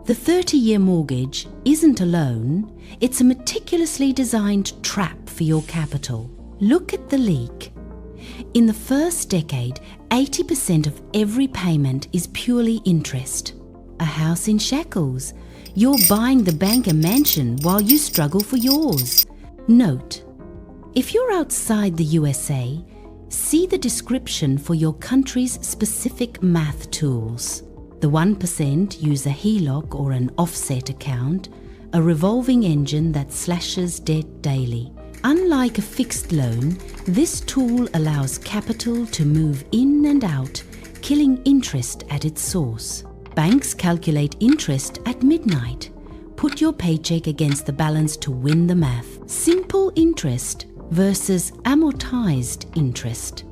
The 30-year mortgage isn't a loan, it's a meticulously designed trap for your capital. Look at the leak. In the first decade, 80% of every payment is purely interest. A house in shackles. You're buying the bank a mansion while you struggle for yours. Note: if you're outside the USA, see the description for your country's specific math tools. The 1% use a HELOC or an offset account, a revolving engine that slashes debt daily. Unlike a fixed loan, this tool allows capital to move in and out, killing interest at its source. Banks calculate interest at midnight. Put your paycheck against the balance to win the math. Simple interest versus amortized interest.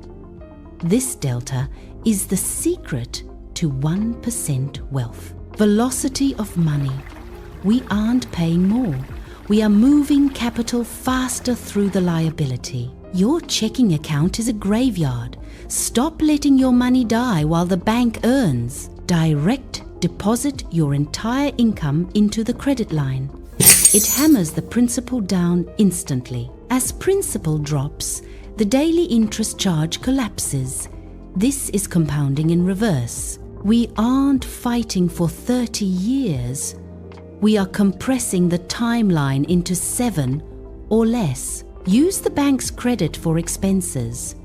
This delta is the secret to 1% wealth. Velocity of money. We aren't paying more. We are moving capital faster through the liability. Your checking account is a graveyard. Stop letting your money die while the bank earns. Direct deposit your entire income into the credit line. It hammers the principal down instantly. As principal drops, the daily interest charge collapses. This is compounding in reverse. We aren't fighting for 30 years. We are compressing the timeline into 7 or less. Use the bank's credit for expenses.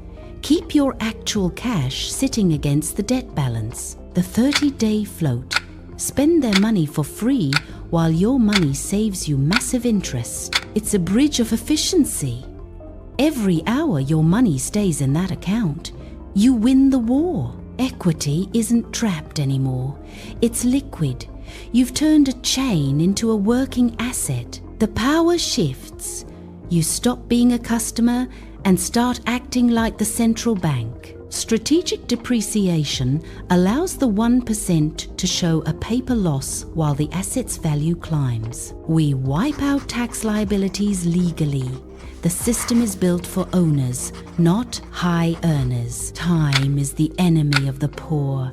Keep your actual cash sitting against the debt balance. The 30-day float. Spend their money for free while your money saves you massive interest. It's a bridge of efficiency. Every hour your money stays in that account, you win the war. Equity isn't trapped anymore. It's liquid. You've turned a chain into a working asset. The power shifts. You stop being a customer and start acting like the central bank. Strategic depreciation allows the 1% to show a paper loss while the asset's value climbs. We wipe out tax liabilities legally. The system is built for owners, not high earners. Time is the enemy of the poor,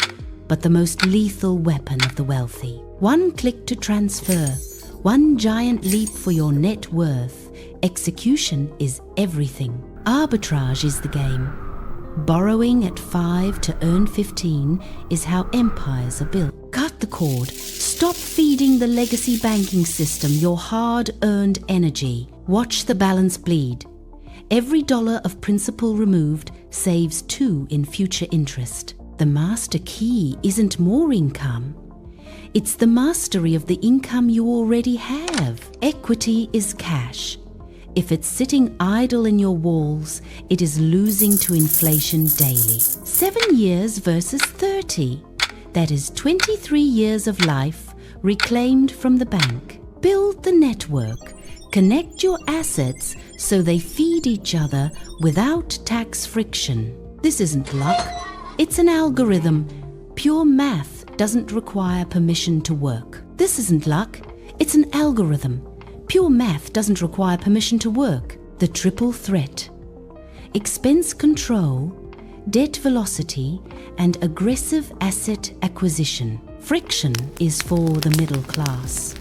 but the most lethal weapon of the wealthy. One click to transfer, one giant leap for your net worth. Execution is everything. Arbitrage is the game. Borrowing at 5 to earn 15 is how empires are built. Cut the cord. Stop feeding the legacy banking system your hard-earned energy. Watch the balance bleed. Every dollar of principal removed saves 2 in future interest. The master key isn't more income. It's the mastery of the income you already have. Equity is cash. If it's sitting idle in your walls, it is losing to inflation daily. 7 years versus 30. That is 23 years of life reclaimed from the bank. Build the network. Connect your assets so they feed each other without tax friction. This isn't luck. It's an algorithm. Pure math doesn't require permission to work. This isn't luck. It's an algorithm. Pure math doesn't require permission to work. The triple threat. Expense control, debt velocity, and aggressive asset acquisition. Friction is for the middle class.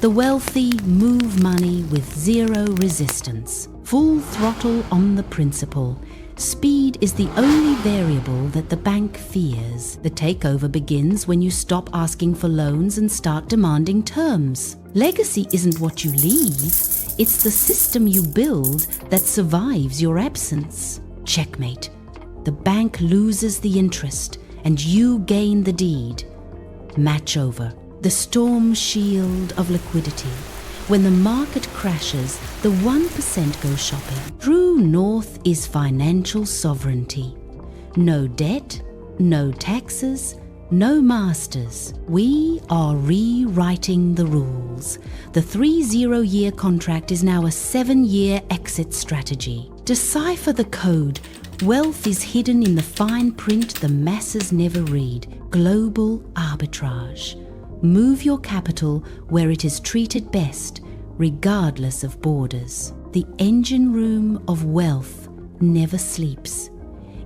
The wealthy move money with zero resistance. Full throttle on the principal. Speed is the only variable that the bank fears. The takeover begins when you stop asking for loans and start demanding terms. Legacy isn't what you leave, it's the system you build that survives your absence. Checkmate. The bank loses the interest and you gain the deed. Match over. The storm shield of liquidity. When the market crashes, the 1% go shopping. True north is financial sovereignty. No debt, no taxes, no masters. We are rewriting the rules. The 30-year contract is now a 7-year exit strategy. Decipher the code. Wealth is hidden in the fine print the masses never read. Global arbitrage. Move your capital where it is treated best, regardless of borders. The engine room of wealth never sleeps.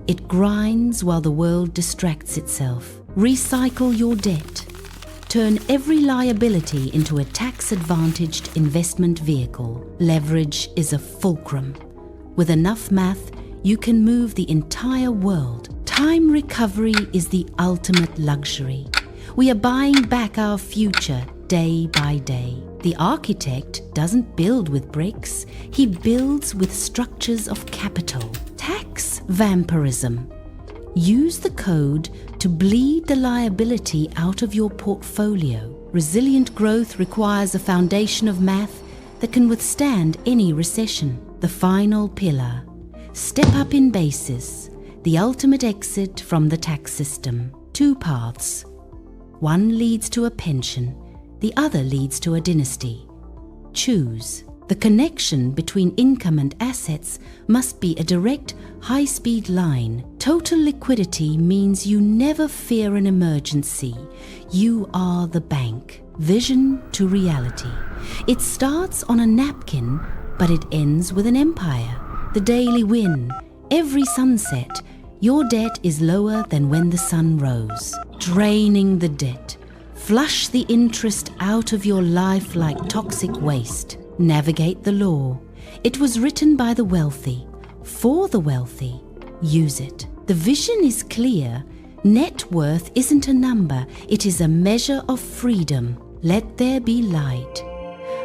It grinds while the world distracts itself. Recycle your debt. Turn every liability into a tax-advantaged investment vehicle. Leverage is a fulcrum. With enough math, you can move the entire world. Time recovery is the ultimate luxury. We are buying back our future day by day. The architect doesn't build with bricks, he builds with structures of capital. Tax vampirism. Use the code to bleed the liability out of your portfolio. Resilient growth requires a foundation of math that can withstand any recession. The final pillar. Step up in basis, the ultimate exit from the tax system. Two paths. One leads to a pension, the other leads to a dynasty. Choose. The connection between income and assets must be a direct, high-speed line. Total liquidity means you never fear an emergency. You are the bank. Vision to reality. It starts on a napkin, but it ends with an empire. The daily win. Every sunset, your debt is lower than when the sun rose. Draining the debt. Flush the interest out of your life like toxic waste. Navigate the law. It was written by the wealthy. For the wealthy. Use it. The vision is clear. Net worth isn't a number. It is a measure of freedom. Let there be light.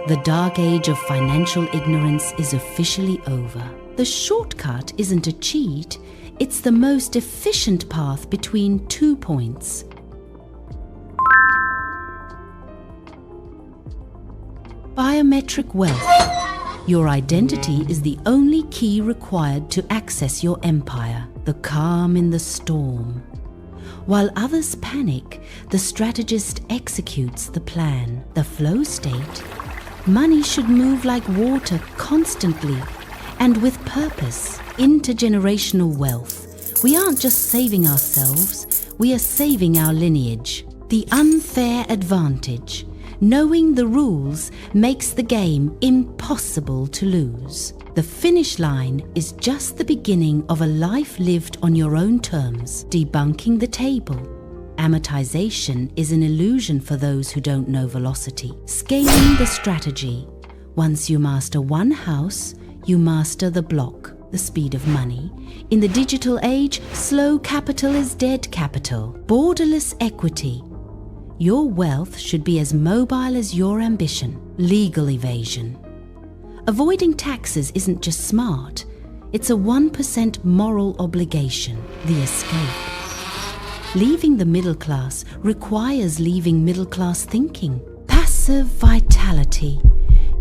The dark age of financial ignorance is officially over. The shortcut isn't a cheat. It's the most efficient path between 2 points. Biometric wealth. Your identity is the only key required to access your empire. The calm in the storm. While others panic, the strategist executes the plan. The flow state. Money should move like water constantly and with purpose. Intergenerational wealth. We aren't just saving ourselves, we are saving our lineage. The unfair advantage. Knowing the rules makes the game impossible to lose. The finish line is just the beginning of a life lived on your own terms. Debunking the table. Amortization is an illusion for those who don't know velocity. Scaling the strategy. Once you master one house, you master the block, the speed of money. In the digital age, slow capital is dead capital. Borderless equity. Your wealth should be as mobile as your ambition. Legal evasion. Avoiding taxes isn't just smart, it's a 1% moral obligation. The escape. Leaving the middle class requires leaving middle class thinking. Passive vitality.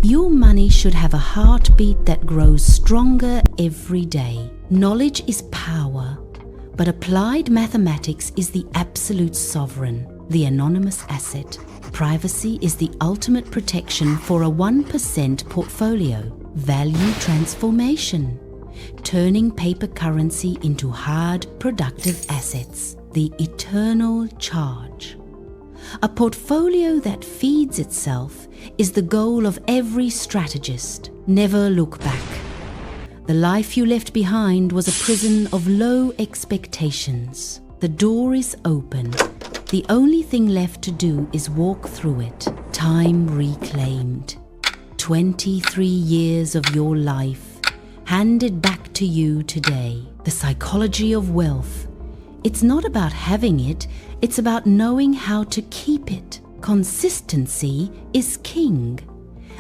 Your money should have a heartbeat that grows stronger every day. Knowledge is power, but applied mathematics is the absolute sovereign. The anonymous asset. Privacy is the ultimate protection for a 1% portfolio. Value transformation. Turning paper currency into hard, productive assets. The eternal charge. A portfolio that feeds itself is the goal of every strategist. Never look back. The life you left behind was a prison of low expectations. The door is open. The only thing left to do is walk through it. Time reclaimed. 23 years of your life handed back to you today. The psychology of wealth. It's not about having it, it's about knowing how to keep it. Consistency is king.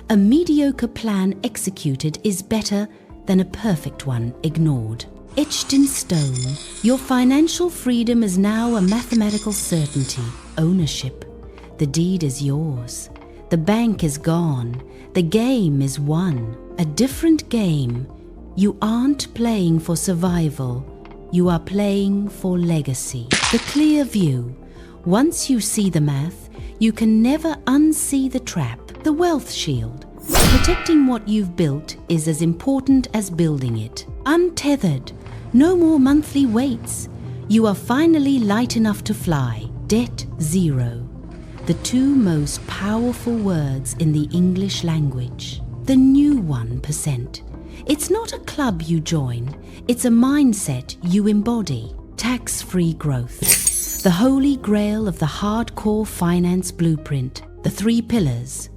A mediocre plan executed is better than a perfect one ignored. Etched in stone, your financial freedom is now a mathematical certainty. Ownership. The deed is yours. The bank is gone. The game is won. A different game. You aren't playing for survival. You are playing for legacy. The clear view. Once you see the math, you can never unsee the trap. The wealth shield. Protecting what you've built is as important as building it. Untethered. No more monthly waits. You are finally light enough to fly. Debt zero. The two most powerful words in the English language. The new 1%. It's not a club you join. It's a mindset you embody. Tax-free growth. the holy grail of the hardcore finance blueprint, the 3 pillars.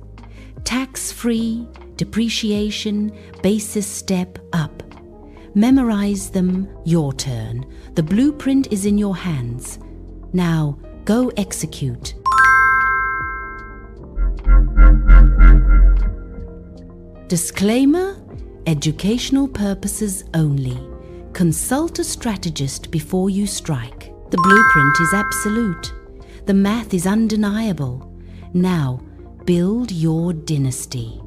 Tax-free, depreciation, basis step up. Memorize them, your turn. The blueprint is in your hands. Now, go execute. Disclaimer: educational purposes only. Consult a strategist before you strike. The blueprint is absolute. The math is undeniable. Now, build your dynasty.